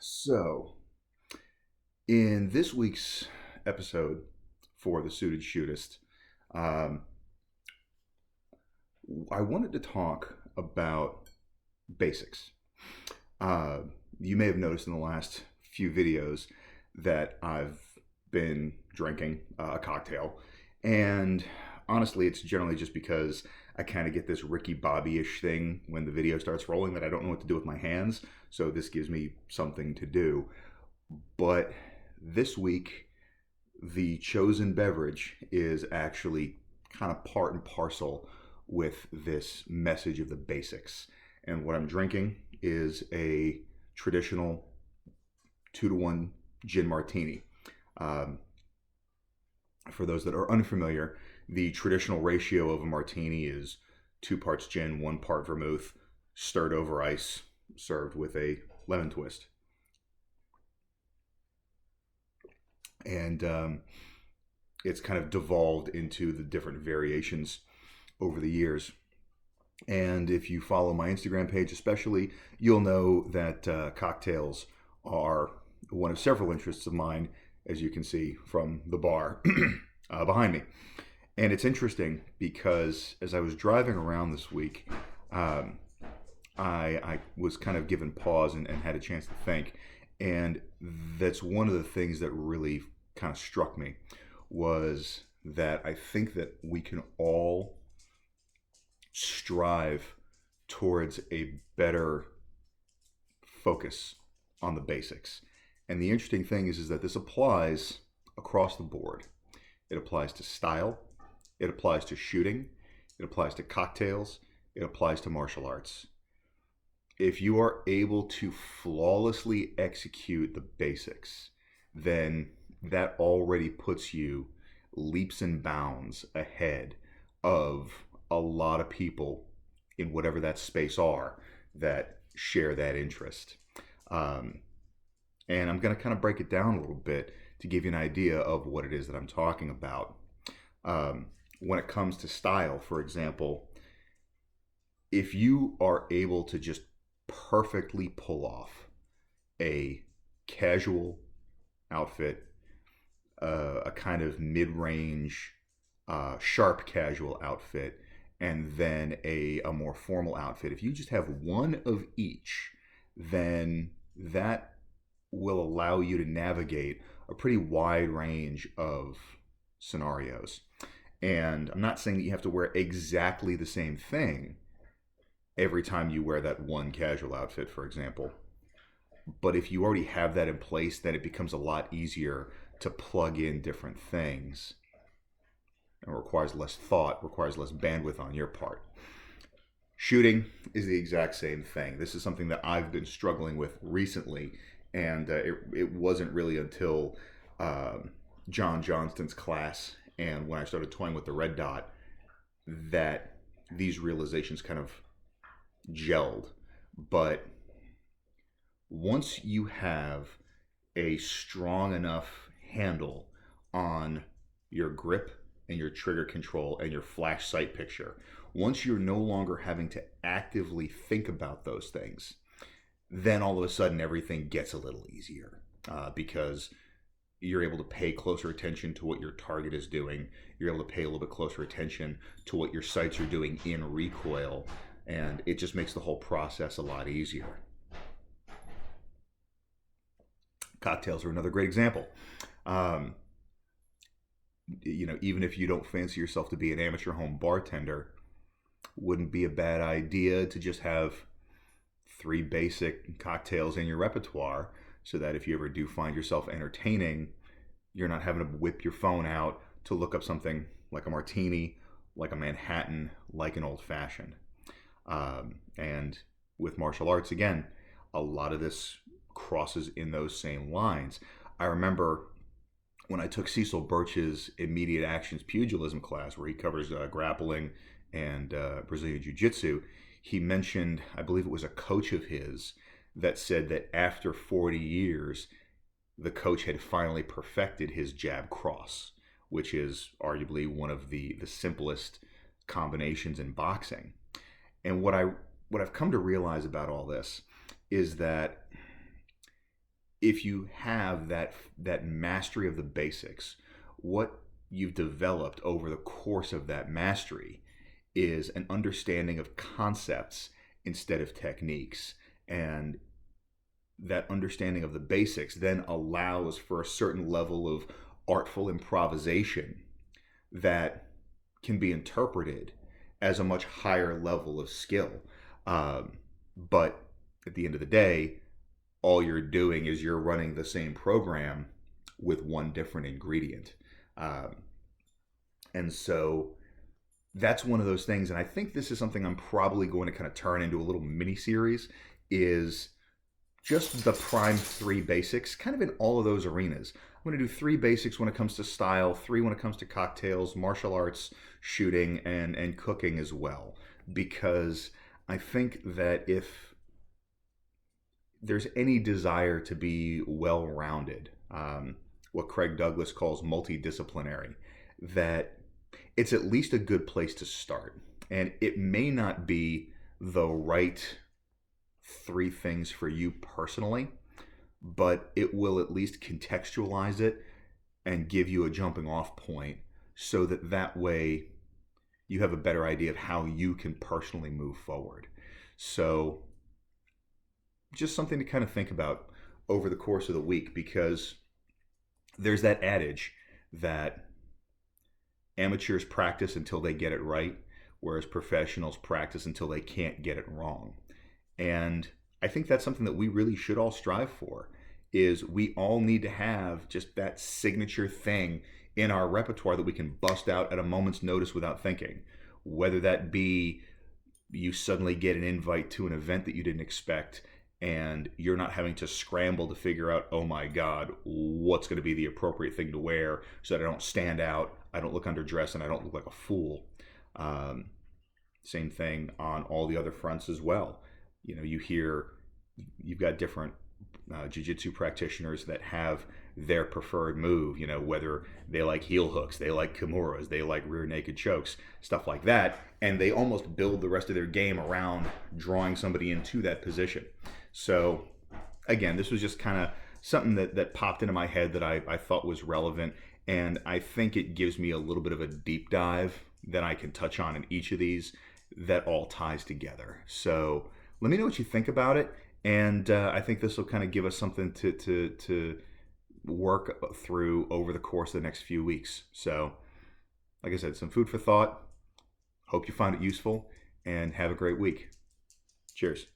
So, in this week's episode for the Suited Shootist, um, I wanted to talk about basics. Uh, you may have noticed in the last few videos that I've been drinking a cocktail, and honestly, it's generally just because I kind of get this Ricky Bobby-ish thing when the video starts rolling that I don't know what to do with my hands, so this gives me something to do. But this week, the chosen beverage is actually kind of part and parcel with this message of the basics. And what I'm drinking is a traditional 2-to-1 gin martini. Um, for those that are unfamiliar, the traditional ratio of a martini is 2 parts gin, 1 part vermouth, stirred over ice, served with a lemon twist. And it's kind of devolved into the different variations over the years. And if you follow my Instagram page especially, you'll know that cocktails are one of several interests of mine, as you can see from the bar behind me. And it's interesting because as I was driving around this week, I was kind of given pause and had a chance to think. And that's one of the things that really kind of struck me was that I think that we can all strive towards a better focus on the basics. And the interesting thing is that this applies across the board. It applies to style, it applies to shooting, it applies to cocktails, it applies to martial arts. If you are able to flawlessly execute the basics, then that already puts you leaps and bounds ahead of a lot of people in whatever that space are that share that interest. And I'm going to kind of break it down a little bit to give you an idea of what it is that I'm talking about. When it comes to style, for example, if you are able to just perfectly pull off a casual outfit, a kind of mid-range, sharp casual outfit, and then a more formal outfit. If you just have one of each, then that will allow you to navigate a pretty wide range of scenarios. And I'm not saying that you have to wear exactly the same thing every time you wear that one casual outfit, for example. But if you already have that in place, then it becomes a lot easier to plug in different things. It requires less thought, requires less bandwidth on your part. Shooting is the exact same thing. This is something that I've been struggling with recently, and it wasn't really until John Johnston's class and when I started toying with the red dot that these realizations kind of gelled. But once you have a strong enough handle on your grip and your trigger control and your flash sight picture, once you're no longer having to actively think about those things, then all of a sudden everything gets a little easier because you're able to pay closer attention to what your target is doing. You're able to pay a little bit closer attention to what your sights are doing in recoil, and it just makes the whole process a lot easier. Cocktails are another great example. Even if you don't fancy yourself to be an amateur home bartender, wouldn't be a bad idea to just have 3 basic cocktails in your repertoire so that if you ever do find yourself entertaining, you're not having to whip your phone out to look up something like a martini, like a Manhattan, like an old fashioned. And with martial arts, again, a lot of this crosses in those same lines. I remember when I took Cecil Birch's immediate actions pugilism class, where he covers grappling and Brazilian Jiu-Jitsu, he mentioned, I believe it was a coach of his, that said that after 40 years, the coach had finally perfected his jab cross, which is arguably one of the simplest combinations in boxing. And what I've come to realize about all this is that if you have that mastery of the basics, what you've developed over the course of that mastery is an understanding of concepts instead of techniques. And that understanding of the basics then allows for a certain level of artful improvisation that can be interpreted as a much higher level of skill. But at the end of the day, all you're doing is you're running the same program with one different ingredient. And so that's one of those things. And I think this is something I'm probably going to kind of turn into a little mini series, is just the prime 3 basics, kind of in all of those arenas. I'm going to do 3 basics when it comes to style, 3 when it comes to cocktails, martial arts, shooting, and cooking as well. Because I think that if there's any desire to be well-rounded, what Craig Douglas calls multidisciplinary, that it's at least a good place to start. And it may not be the right 3 things for you personally, but it will at least contextualize it and give you a jumping off point, so that way you have a better idea of how you can personally move forward. So just something to kind of think about over the course of the week, because there's that adage that amateurs practice until they get it right, whereas professionals practice until they can't get it wrong. And I think that's something that we really should all strive for, is we all need to have just that signature thing in our repertoire that we can bust out at a moment's notice without thinking. Whether that be you suddenly get an invite to an event that you didn't expect, and you're not having to scramble to figure out, oh my God, what's going to be the appropriate thing to wear so that I don't stand out, I don't look underdressed, and I don't look like a fool. Same thing on all the other fronts as well. You know, you've got different jiu-jitsu practitioners that have their preferred move, you know, whether they like heel hooks, they like kimuras, they like rear naked chokes, stuff like that, and they almost build the rest of their game around drawing somebody into that position. So again, this was just kind of something that popped into my head that I thought was relevant, and I think it gives me a little bit of a deep dive that I can touch on in each of these that all ties together. So let me know what you think about it, and I think this will kind of give us something to work through over the course of the next few weeks. So, like I said, some food for thought. Hope you found it useful, and have a great week. Cheers.